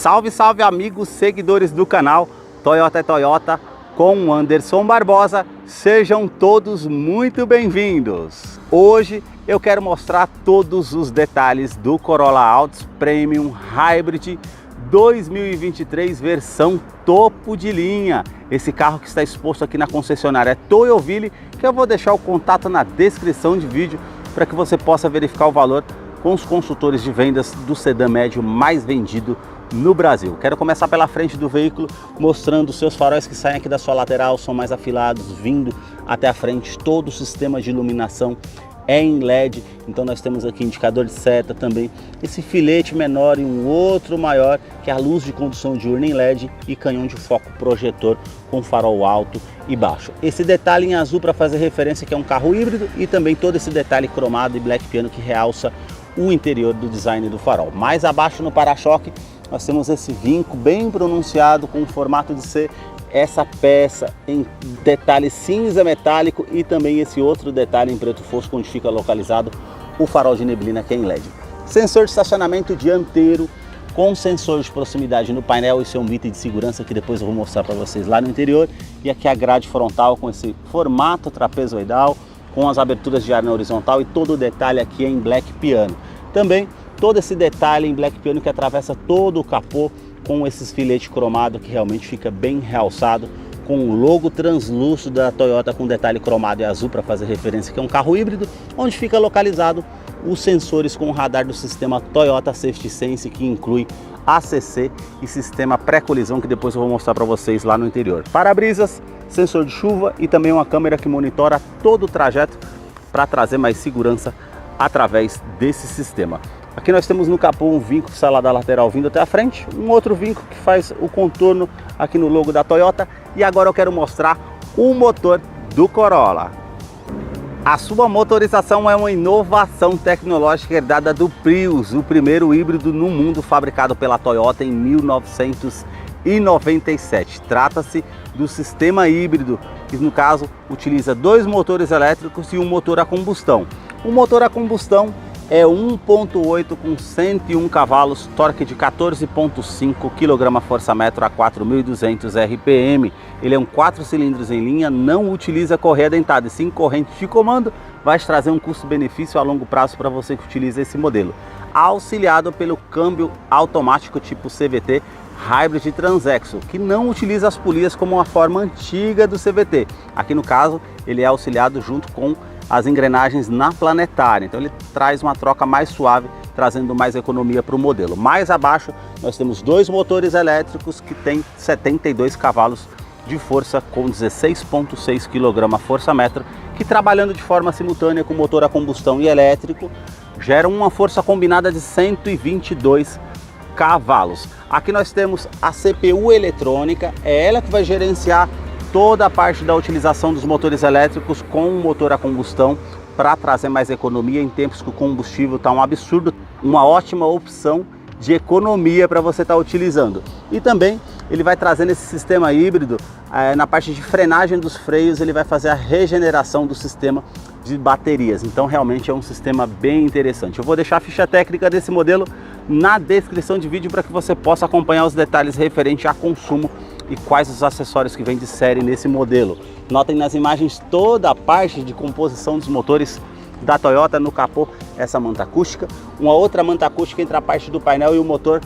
Salve, salve amigos seguidores do canal Toyota é Toyota com Anderson Barbosa. Sejam todos muito bem-vindos. Hoje eu quero mostrar todos os detalhes do Corolla Altis Premium Hybrid 2023 versão topo de linha. Esse carro que está exposto aqui na concessionária Toyoville, que eu vou deixar o contato na descrição de vídeo para que você possa verificar o valor com os consultores de vendas do sedã médio mais vendido no Brasil. Quero começar pela frente do veículo, mostrando os seus faróis que saem aqui da sua lateral, são mais afilados, vindo até a frente. Todo o sistema de iluminação é em LED, então nós temos aqui indicador de seta também, esse filete menor e um outro maior, que é a luz de condução diurna em LED e canhão de foco projetor com farol alto e baixo. Esse detalhe em azul para fazer referência que é um carro híbrido, e também todo esse detalhe cromado e black piano que realça o interior do design do farol. Mais abaixo no para-choque nós temos esse vinco bem pronunciado com o formato de C, essa peça em detalhe cinza metálico e também esse outro detalhe em preto fosco onde fica localizado o farol de neblina que é em LED. Sensor de estacionamento dianteiro com sensor de proximidade no painel e seu item de segurança que depois eu vou mostrar para vocês lá no interior. E aqui a grade frontal com esse formato trapezoidal, com as aberturas de ar na horizontal e todo o detalhe aqui é em black piano. Também todo esse detalhe em black piano que atravessa todo o capô com esses filetes cromados que realmente fica bem realçado, com o logo translúcido da Toyota com detalhe cromado e azul para fazer referência que é um carro híbrido, onde fica localizado os sensores com o radar do sistema Toyota Safety Sense, que inclui ACC e sistema pré-colisão que depois eu vou mostrar para vocês lá no interior. Para-brisas, sensor de chuva e também uma câmera que monitora todo o trajeto para trazer mais segurança através desse sistema. Aqui nós temos no capô um vinco que sai lá da lateral vindo até a frente, um outro vinco que faz o contorno aqui no logo da Toyota, e agora eu quero mostrar o motor do Corolla. A sua motorização é uma inovação tecnológica herdada do Prius, o primeiro híbrido no mundo fabricado pela Toyota em 1997. Trata-se do sistema híbrido, que no caso utiliza dois motores elétricos e um motor a combustão. O motor a combustão é 1.8 com 101 cavalos, torque de 14.5 kgfm a 4.200 RPM. Ele é um 4 cilindros em linha, não utiliza correia dentada, e sim corrente de comando. Vai te trazer um custo-benefício a longo prazo para você que utiliza esse modelo. Auxiliado pelo câmbio automático tipo CVT Hybrid Transaxle, que não utiliza as polias como uma forma antiga do CVT. Aqui no caso ele é auxiliado junto com as engrenagens na planetária, então ele traz uma troca mais suave, trazendo mais economia para o modelo. Mais abaixo nós temos dois motores elétricos que têm 72 cavalos de força com 16.6 kgfm, que trabalhando de forma simultânea com motor a combustão e elétrico geram uma força combinada de 122 cavalos. Aqui nós temos a CPU eletrônica, é ela que vai gerenciar toda a parte da utilização dos motores elétricos com o motor a combustão para trazer mais economia em tempos que o combustível está um absurdo. Uma ótima opção de economia para você estar utilizando. E também ele vai trazendo esse sistema híbrido na parte de frenagem dos freios, ele vai fazer a regeneração do sistema de baterias. Então realmente é um sistema bem interessante. Eu vou deixar a ficha técnica desse modelo na descrição de vídeo para que você possa acompanhar os detalhes referentes a consumo e quais os acessórios que vem de série nesse modelo. Notem nas imagens toda a parte de composição dos motores da Toyota. No capô essa manta acústica, uma outra manta acústica entre a parte do painel e o motor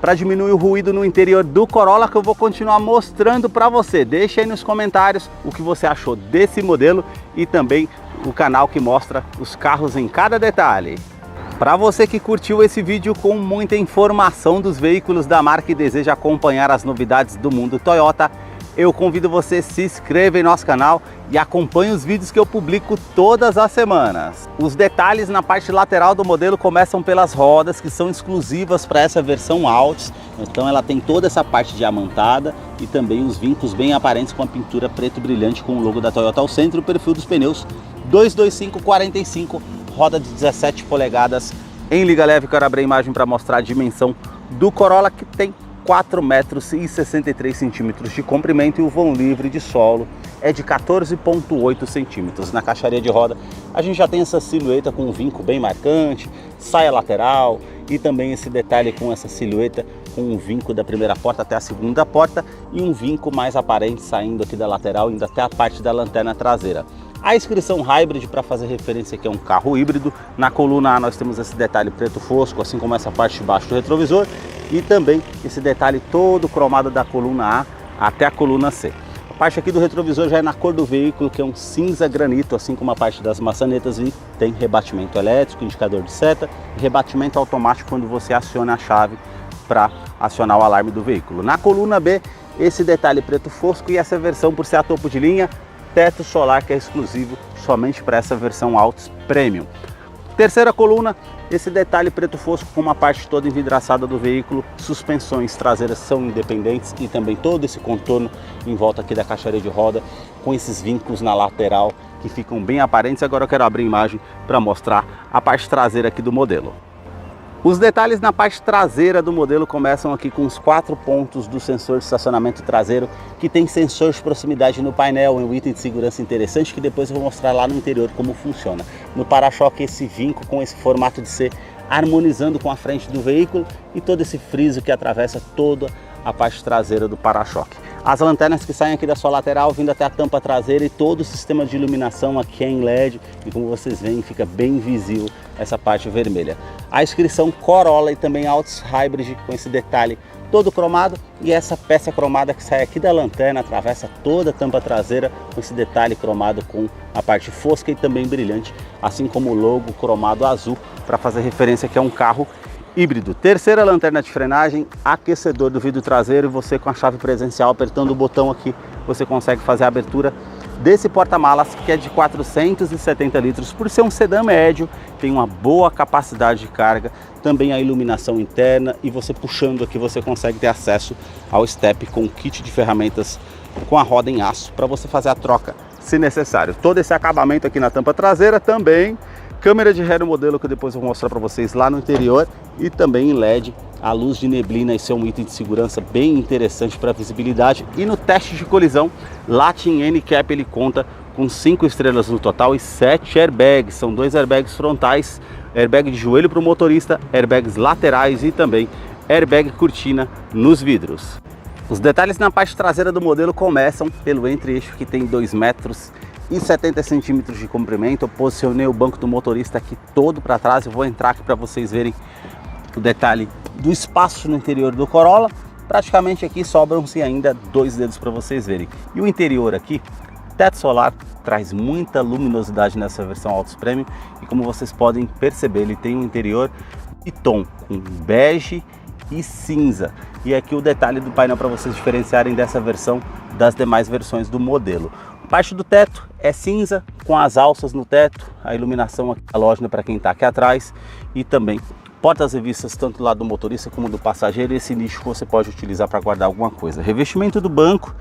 para diminuir o ruído no interior do Corolla, que eu vou continuar mostrando para você. Deixa aí nos comentários o que você achou desse modelo e também o canal que mostra os carros em cada detalhe. Para você que curtiu esse vídeo com muita informação dos veículos da marca e deseja acompanhar as novidades do mundo Toyota, eu convido você a se inscrever em nosso canal e acompanhe os vídeos que eu publico todas as semanas. Os detalhes na parte lateral do modelo começam pelas rodas, que são exclusivas para essa versão Altis. Então ela tem toda essa parte diamantada e também os vincos bem aparentes com a pintura preto brilhante com o logo da Toyota ao centro. O perfil dos pneus 225/45, roda de 17 polegadas em liga leve. Quero abrir a imagem para mostrar a dimensão do Corolla, que tem 4,63 metros de comprimento e o vão livre de solo é de 14,8 centímetros. Na caixaria de roda a gente já tem essa silhueta com um vinco bem marcante, saia lateral e também esse detalhe com essa silhueta com um vinco da primeira porta até a segunda porta e um vinco mais aparente saindo aqui da lateral indo até a parte da lanterna traseira. A inscrição Hybrid, para fazer referência que é um carro híbrido. Na coluna A nós temos esse detalhe preto fosco, assim como essa parte de baixo do retrovisor e também esse detalhe todo cromado da coluna A até a coluna C. A parte aqui do retrovisor já é na cor do veículo, que é um cinza granito, assim como a parte das maçanetas, e tem rebatimento elétrico, indicador de seta e rebatimento automático quando você aciona a chave para acionar o alarme do veículo. Na coluna B, esse detalhe preto fosco e essa versão, por ser a topo de linha, teto solar, que é exclusivo somente para essa versão Altis Premium. Terceira coluna, esse detalhe preto fosco com uma parte toda envidraçada do veículo, suspensões traseiras são independentes e também todo esse contorno em volta aqui da caixaria de roda com esses vincos na lateral que ficam bem aparentes. Agora eu quero abrir a imagem para mostrar a parte traseira aqui do modelo. Os detalhes na parte traseira do modelo começam aqui com os 4 pontos do sensor de estacionamento traseiro, que tem sensor de proximidade no painel, um item de segurança interessante que depois eu vou mostrar lá no interior como funciona. No para-choque esse vinco com esse formato de C harmonizando com a frente do veículo e todo esse friso que atravessa toda a parte traseira do para-choque. As lanternas que saem aqui da sua lateral vindo até a tampa traseira e todo o sistema de iluminação aqui é em LED e como vocês veem fica bem visível essa parte vermelha. A inscrição Corolla e também Altis Hybrid com esse detalhe todo cromado e essa peça cromada que sai aqui da lanterna atravessa toda a tampa traseira com esse detalhe cromado com a parte fosca e também brilhante, assim como o logo cromado azul para fazer referência que é um carro híbrido. Terceira lanterna de frenagem, aquecedor do vidro traseiro e você com a chave presencial apertando o botão aqui você consegue fazer a abertura desse porta-malas que é de 470 litros. Por ser um sedã médio, tem uma boa capacidade de carga, também a iluminação interna e você puxando aqui você consegue ter acesso ao step com o kit de ferramentas com a roda em aço para você fazer a troca se necessário. Todo esse acabamento aqui na tampa traseira também. Câmera de ré no modelo que depois eu vou mostrar para vocês lá no interior e também em LED, a luz de neblina, esse é um item de segurança bem interessante para visibilidade. E no teste de colisão, Latin NCAP ele conta com 5 estrelas no total e 7 airbags, são 2 airbags frontais, airbag de joelho para o motorista, airbags laterais e também airbag cortina nos vidros. Os detalhes na parte traseira do modelo começam pelo entre-eixo que tem 2 metros e 70 centímetros de comprimento. Eu posicionei o banco do motorista aqui todo para trás. Eu vou entrar aqui para vocês verem o detalhe do espaço no interior do Corolla. Praticamente aqui sobram-se ainda 2 dedos para vocês verem. E o interior aqui, teto solar, traz muita luminosidade nessa versão Altis Premium. E como vocês podem perceber, ele tem um interior de tom com bege e cinza. E aqui o detalhe do painel para vocês diferenciarem dessa versão das demais versões do modelo. Parte do teto é cinza com as alças no teto, a iluminação aqui halógena para quem está aqui atrás e também portas revistas tanto do lado do motorista como do passageiro. Esse nicho que você pode utilizar para guardar alguma coisa. Revestimento do banco,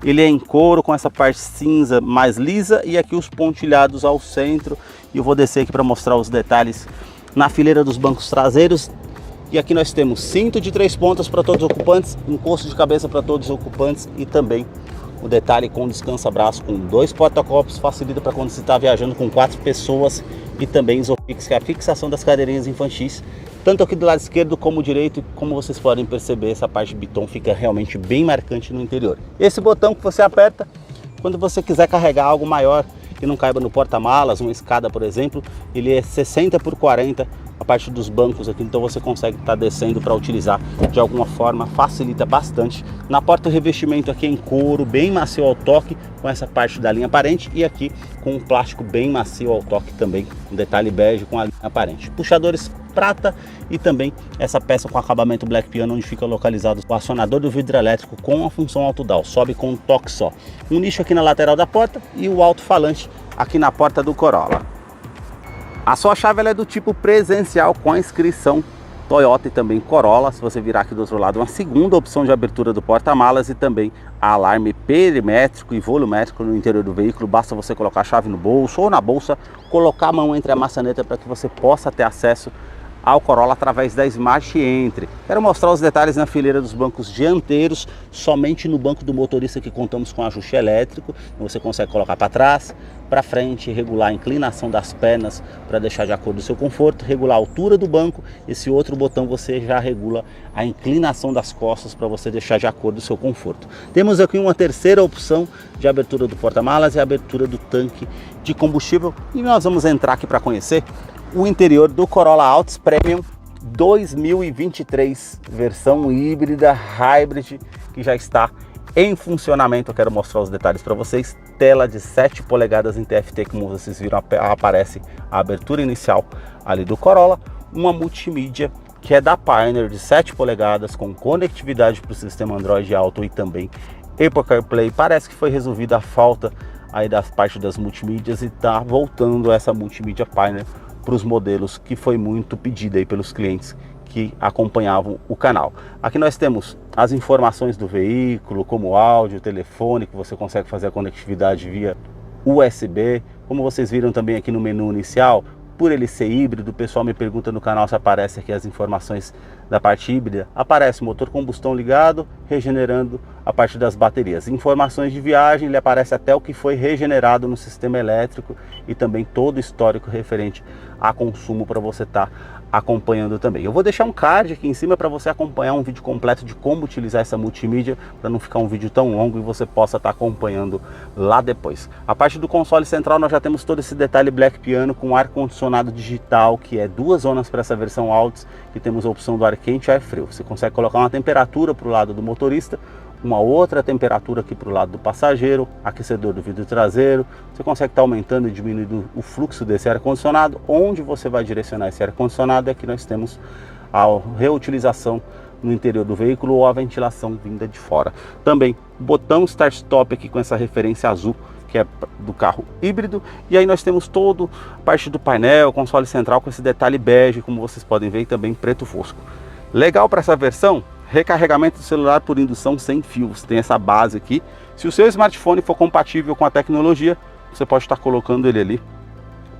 ele é em couro com essa parte cinza mais lisa e aqui os pontilhados ao centro. E eu vou descer aqui para mostrar os detalhes na fileira dos bancos traseiros. E aqui nós temos cinto de 3 pontas para todos os ocupantes, encosto de cabeça para todos os ocupantes e também o detalhe com descansa-braço com 2 porta-copos, facilita para quando você está viajando com 4 pessoas e também Isofix, que é a fixação das cadeirinhas infantis, tanto aqui do lado esquerdo como direito. E como vocês podem perceber, essa parte de bitão fica realmente bem marcante no interior. Esse botão que você aperta quando você quiser carregar algo maior que não caiba no porta-malas, uma escada por exemplo, ele é 60 por 40 a parte dos bancos aqui, então você consegue estar descendo para utilizar de alguma forma, facilita bastante. Na porta o revestimento aqui é em couro, bem macio ao toque, com essa parte da linha aparente e aqui com um plástico bem macio ao toque também, um detalhe bege com a linha aparente. Puxadores prata e também essa peça com acabamento black piano, onde fica localizado o acionador do vidro elétrico com a função auto-down, sobe com um toque só. Um nicho aqui na lateral da porta e o alto-falante aqui na porta do Corolla. A sua chave ela é do tipo presencial com a inscrição Toyota e também Corolla. Se você virar aqui do outro lado, uma segunda opção de abertura do porta-malas e também alarme perimétrico e volumétrico no interior do veículo. Basta você colocar a chave no bolso ou na bolsa, colocar a mão entre a maçaneta para que você possa ter acesso ao Corolla através da Smart Entry. Quero mostrar os detalhes na fileira dos bancos dianteiros. Somente no banco do motorista que contamos com ajuste elétrico. Você consegue colocar para trás, para frente, regular a inclinação das pernas para deixar de acordo com o seu conforto, regular a altura do banco. Esse outro botão você já regula a inclinação das costas para você deixar de acordo com o seu conforto. Temos aqui uma terceira opção de abertura do porta-malas e abertura do tanque de combustível. E nós vamos entrar aqui para conhecer o interior do Corolla Altis Premium 2023, versão híbrida, hybrid, que já está em funcionamento. Eu quero mostrar os detalhes para vocês. Tela de 7 polegadas em TFT, como vocês viram, aparece a abertura inicial ali do Corolla. Uma multimídia que é da Pioneer de 7 polegadas, com conectividade para o sistema Android Auto e também Apple CarPlay. Parece que foi resolvida a falta aí das partes das multimídias e está voltando essa multimídia Pioneer para os modelos que foi muito pedida aí pelos clientes que acompanhavam o canal. Aqui nós temos as informações do veículo, como áudio, telefone, que você consegue fazer a conectividade via USB. Como vocês viram também aqui no menu inicial, por ele ser híbrido, o pessoal me pergunta no canal se aparece aqui as informações da parte híbrida. Aparece motor combustão ligado, regenerando a parte das baterias. Informações de viagem, ele aparece até o que foi regenerado no sistema elétrico e também todo o histórico referente a consumo para você estar acompanhando também. Eu vou deixar um card aqui em cima para você acompanhar um vídeo completo de como utilizar essa multimídia, para não ficar um vídeo tão longo e você possa estar acompanhando lá depois. A parte do console central nós já temos todo esse detalhe Black Piano com ar-condicionado digital, que é 2 zonas para essa versão Altis, que temos a opção do ar quente e ar frio. Você consegue colocar uma temperatura para o lado do motorista, uma outra temperatura aqui para o lado do passageiro, aquecedor do vidro traseiro. Você consegue estar aumentando e diminuindo o fluxo desse ar-condicionado. Onde você vai direcionar esse ar-condicionado, aqui nós temos a reutilização no interior do veículo ou a ventilação vinda de fora. Também botão Start-Stop aqui com essa referência azul, que é do carro híbrido. E aí nós temos toda a parte do painel, console central com esse detalhe bege, como vocês podem ver, e também preto fosco. Legal para essa versão, recarregamento do celular por indução sem fios. Tem essa base aqui. Se o seu smartphone for compatível com a tecnologia, você pode estar colocando ele ali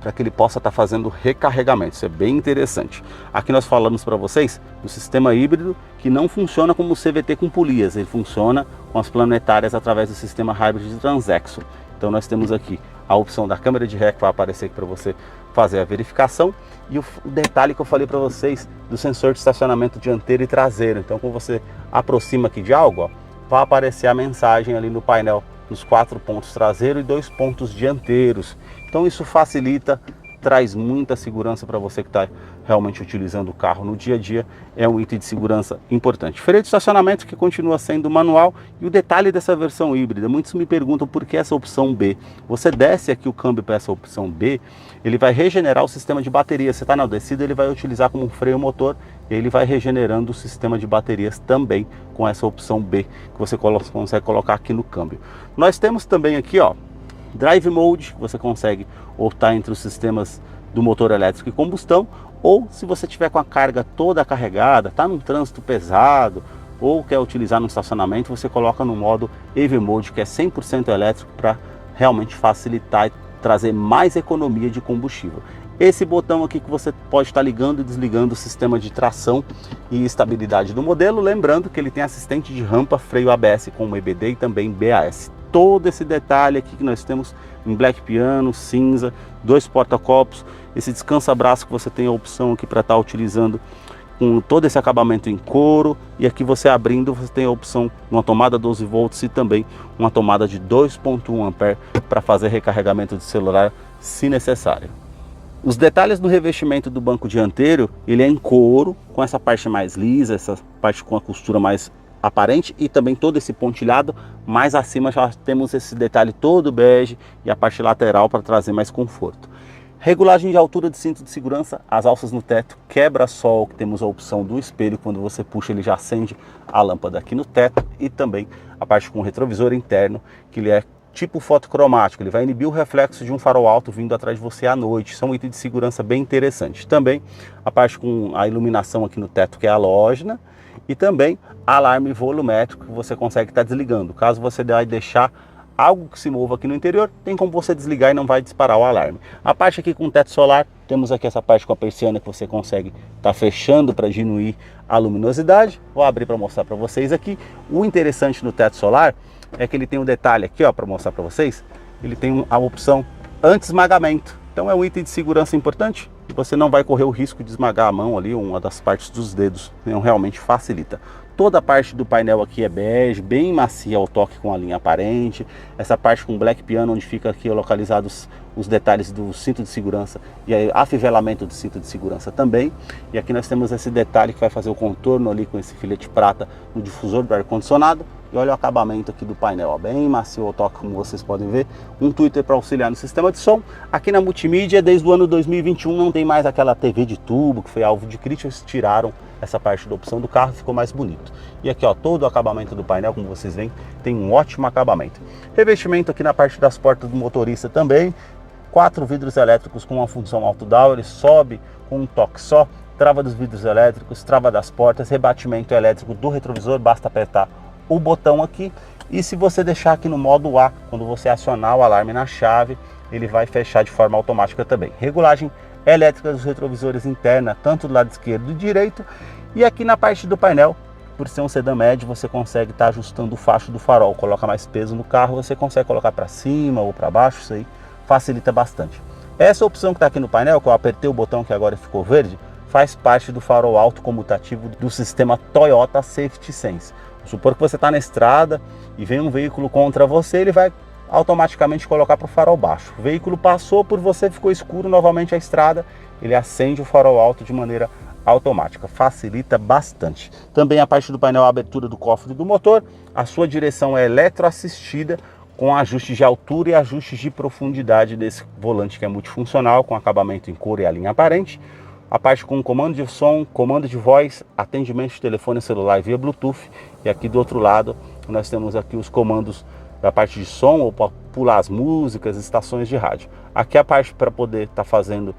para que ele possa estar fazendo recarregamento. Isso é bem interessante. Aqui nós falamos para vocês do sistema híbrido, que não funciona como o CVT com polias, ele funciona com as planetárias através do sistema Hybrid Transaxle. Então nós temos aqui a opção da câmera de ré, que vai aparecer aqui para você fazer a verificação, e o detalhe que eu falei para vocês do sensor de estacionamento dianteiro e traseiro. Então quando você aproxima aqui de algo, ó, vai aparecer a mensagem ali no painel, nos 4 pontos traseiro e 2 pontos dianteiros. Então isso facilita, traz muita segurança para você que está realmente utilizando o carro no dia a dia. É um item de segurança importante. Freio de estacionamento que continua sendo manual. E o detalhe dessa versão híbrida, muitos me perguntam por que essa opção B. Você desce aqui o câmbio para essa opção B, ele vai regenerar o sistema de bateria. Você está na descida, ele vai utilizar como um freio motor e ele vai regenerando o sistema de baterias também com essa opção B, que você consegue colocar aqui no câmbio. Nós temos também aqui, ó, Drive Mode, que você consegue optar entre os sistemas do motor elétrico e combustão, ou se você tiver com a carga toda carregada, está num trânsito pesado, ou quer utilizar no estacionamento, você coloca no modo EV Mode, que é 100% elétrico, para realmente facilitar e trazer mais economia de combustível. Esse botão aqui que você pode estar ligando e desligando o sistema de tração e estabilidade do modelo, lembrando que ele tem assistente de rampa, freio ABS com EBD e também BAS. Todo esse detalhe aqui que nós temos em Black Piano, cinza, 2 porta-copos, esse descansa-braço que você tem a opção aqui para estar utilizando com todo esse acabamento em couro, e aqui você abrindo, você tem a opção de uma tomada 12 volts e também uma tomada de 2.1 ampere para fazer recarregamento de celular se necessário. Os detalhes do revestimento do banco dianteiro, ele é em couro, com essa parte mais lisa, essa parte com a costura mais aparente e também todo esse pontilhado. Mais acima já temos esse detalhe todo bege e a parte lateral para trazer mais conforto. Regulagem de altura de cinto de segurança, as alças no teto, quebra-sol, que temos a opção do espelho, quando você puxa ele já acende a lâmpada aqui no teto, e também a parte com o retrovisor interno, que ele é tipo fotocromático, ele vai inibir o reflexo de um farol alto vindo atrás de você à noite. Isso é um item de segurança bem interessante. Também a parte com a iluminação aqui no teto, que é halógena, e também alarme volumétrico que você consegue estar desligando. Caso você vai deixar algo que se mova aqui no interior, tem como você desligar e não vai disparar o alarme. A parte aqui com teto solar, temos aqui essa parte com a persiana que você consegue estar fechando para diminuir a luminosidade. Vou abrir para mostrar para vocês aqui. O interessante no teto solar é que ele tem um detalhe aqui, ó, para mostrar para vocês. Ele tem a opção anti-esmagamento. Então é um item de segurança importante. Você não vai correr o risco de esmagar a mão ali, uma das partes dos dedos. Então realmente facilita. Toda a parte do painel aqui é bege, bem macia ao toque com a linha aparente. Essa parte com black piano, onde fica aqui localizados os detalhes do cinto de segurança e afivelamento do cinto de segurança também. E aqui nós temos esse detalhe que vai fazer o contorno ali com esse filete prata no difusor do ar-condicionado. E olha o acabamento aqui do painel, ó, bem macio ao toque, como vocês podem ver. Um tweeter para auxiliar no sistema de som. Aqui na multimídia, desde o ano 2021, não tem mais aquela TV de tubo que foi alvo de críticas. Tiraram essa parte da opção do carro, ficou mais bonito. E aqui, ó, todo o acabamento do painel, como vocês veem, tem um ótimo acabamento. Revestimento aqui na parte das portas do motorista também. 4 vidros elétricos com uma função auto-down, ele sobe com um toque só. Trava dos vidros elétricos, trava das portas, rebatimento elétrico do retrovisor, basta apertar o botão aqui. E se você deixar aqui no modo A, quando você acionar o alarme na chave, ele vai fechar de forma automática também. Regulagem elétrica dos retrovisores interna, tanto do lado esquerdo e direito. E aqui na parte do painel, por ser um sedã médio, você consegue estar ajustando o facho do farol. Coloca mais peso no carro, você consegue colocar para cima ou para baixo, isso aí facilita bastante. Essa opção que está aqui no painel, que eu apertei o botão que agora ficou verde, faz parte do farol autocomutativo do sistema Toyota Safety Sense. Vamos supor que você está na estrada e vem um veículo contra você, ele vai automaticamente colocar para o farol baixo. O veículo passou por você, ficou escuro novamente a estrada, ele acende o farol alto de maneira automática, facilita bastante. Também a parte do painel, a abertura do cofre do motor, a sua direção é eletroassistida com ajustes de altura e ajustes de profundidade desse volante que é multifuncional, com acabamento em couro e a linha aparente. A parte com comando de som, comando de voz, atendimento de telefone celular via Bluetooth. E aqui do outro lado nós temos aqui os comandos da parte de som, ou para pular as músicas, estações de rádio. Aqui a parte para poder estar fazendo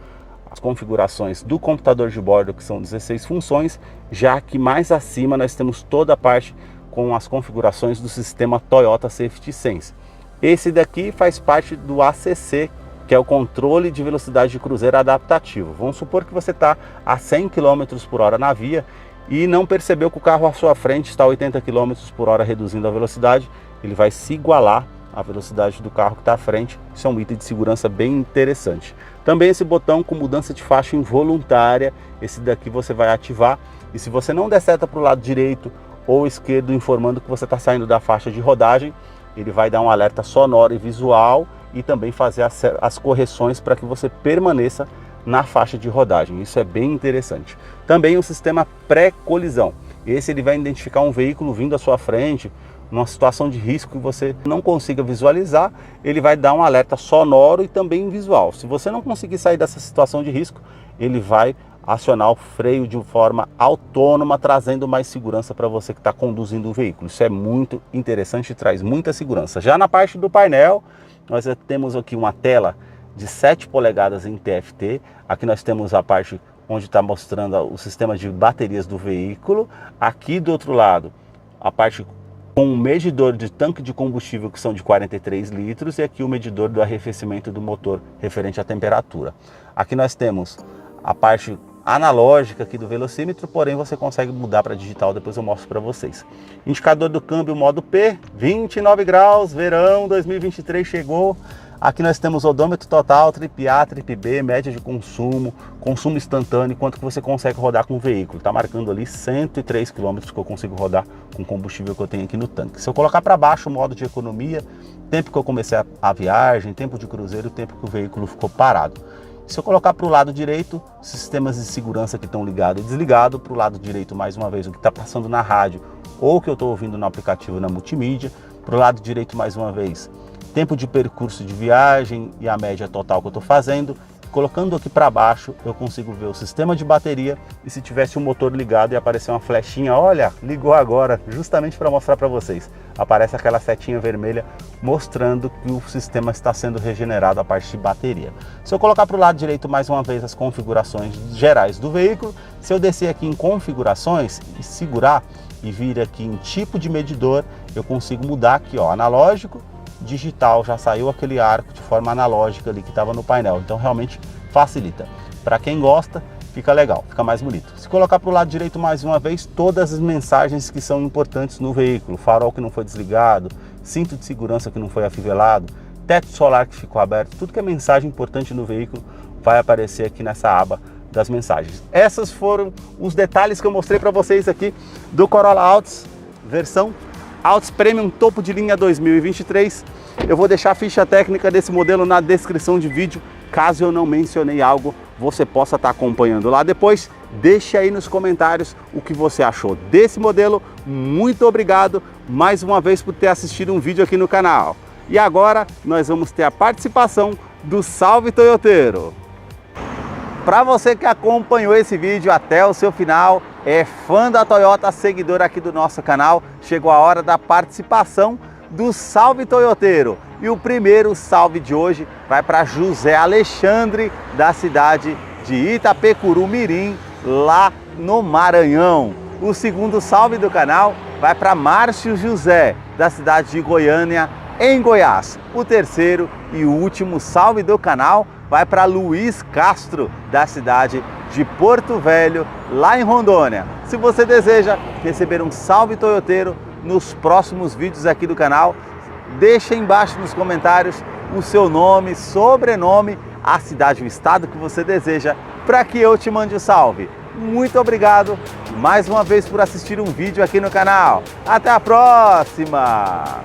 as configurações do computador de bordo, que são 16 funções. Já que mais acima nós temos toda a parte com as configurações do sistema Toyota Safety Sense. Esse daqui faz parte do ACC, que é o controle de velocidade de cruzeiro adaptativo. Vamos supor que você está a 100 km por hora na via e não percebeu que o carro à sua frente está a 80 km por hora reduzindo a velocidade. Ele vai se igualar à velocidade do carro que está à frente. Isso é um item de segurança bem interessante. Também esse botão com mudança de faixa involuntária, esse daqui você vai ativar. E se você não der seta para o lado direito ou esquerdo informando que você está saindo da faixa de rodagem, ele vai dar um alerta sonoro e visual e também fazer as correções para que você permaneça na faixa de rodagem. Isso é bem interessante. Também o sistema pré-colisão. Esse ele vai identificar um veículo vindo à sua frente, numa situação de risco que você não consiga visualizar, ele vai dar um alerta sonoro e também visual. Se você não conseguir sair dessa situação de risco, ele vai acionar o freio de forma autônoma, trazendo mais segurança para você que está conduzindo o veículo. Isso é muito interessante e traz muita segurança. Já na parte do painel, nós temos aqui uma tela de 7 polegadas em TFT. Aqui nós temos a parte onde está mostrando o sistema de baterias do veículo. Aqui do outro lado, a parte com um medidor de tanque de combustível, que são de 43 litros, e aqui o medidor do arrefecimento do motor referente à temperatura. Aqui nós temos a parte analógica aqui do velocímetro, porém você consegue mudar para digital, depois eu mostro para vocês. Indicador do câmbio modo P, 29 graus, verão 2023 chegou. Aqui nós temos odômetro total, trip A, trip B, média de consumo, consumo instantâneo, quanto que você consegue rodar com o veículo. Está marcando ali 103 km que eu consigo rodar com o combustível que eu tenho aqui no tanque. Se eu colocar para baixo o modo de economia, tempo que eu comecei a viagem, tempo de cruzeiro, tempo que o veículo ficou parado. Se eu colocar para o lado direito, sistemas de segurança que estão ligados e desligados. Para o lado direito, mais uma vez, o que está passando na rádio ou o que eu estou ouvindo no aplicativo na multimídia. Para o lado direito, mais uma vez, tempo de percurso de viagem e a média total que eu estou fazendo. Colocando aqui para baixo, eu consigo ver o sistema de bateria e se tivesse o motor ligado e aparecer uma flechinha, olha, ligou agora, justamente para mostrar para vocês. Aparece aquela setinha vermelha mostrando que o sistema está sendo regenerado a parte de bateria. Se eu colocar para o lado direito mais uma vez as configurações gerais do veículo, se eu descer aqui em configurações e segurar e vir aqui em tipo de medidor, eu consigo mudar aqui, ó, analógico, digital, já saiu aquele arco de forma analógica ali que estava no painel, então realmente facilita. Para quem gosta, fica legal, fica mais bonito. Se colocar para o lado direito mais uma vez, todas as mensagens que são importantes no veículo, farol que não foi desligado, cinto de segurança que não foi afivelado, teto solar que ficou aberto, tudo que é mensagem importante no veículo vai aparecer aqui nessa aba das mensagens. Essas foram os detalhes que eu mostrei para vocês aqui do Corolla Altis, versão Altis Premium topo de linha 2023. Eu vou deixar a ficha técnica desse modelo na descrição de vídeo, caso eu não mencionei algo, você possa estar acompanhando lá depois. Deixe aí nos comentários o que você achou desse modelo. Muito obrigado mais uma vez por ter assistido um vídeo aqui no canal. E agora nós vamos ter a participação do Salve Toyoteiro. Para você que acompanhou esse vídeo até o seu final, é fã da Toyota, seguidor aqui do nosso canal, chegou a hora da participação do Salve Toyoteiro. E o primeiro salve de hoje vai para José Alexandre, da cidade de Itapecuru-Mirim, lá no Maranhão. O segundo salve do canal vai para Márcio José, da cidade de Goiânia, em Goiás. O terceiro e último salve do canal vai para Luiz Castro, da cidade de Porto Velho, lá em Rondônia. Se você deseja receber um salve toyoteiro nos próximos vídeos aqui do canal, deixa embaixo nos comentários o seu nome, sobrenome, a cidade e o estado que você deseja, para que eu te mande o salve. Muito obrigado mais uma vez por assistir um vídeo aqui no canal. Até a próxima!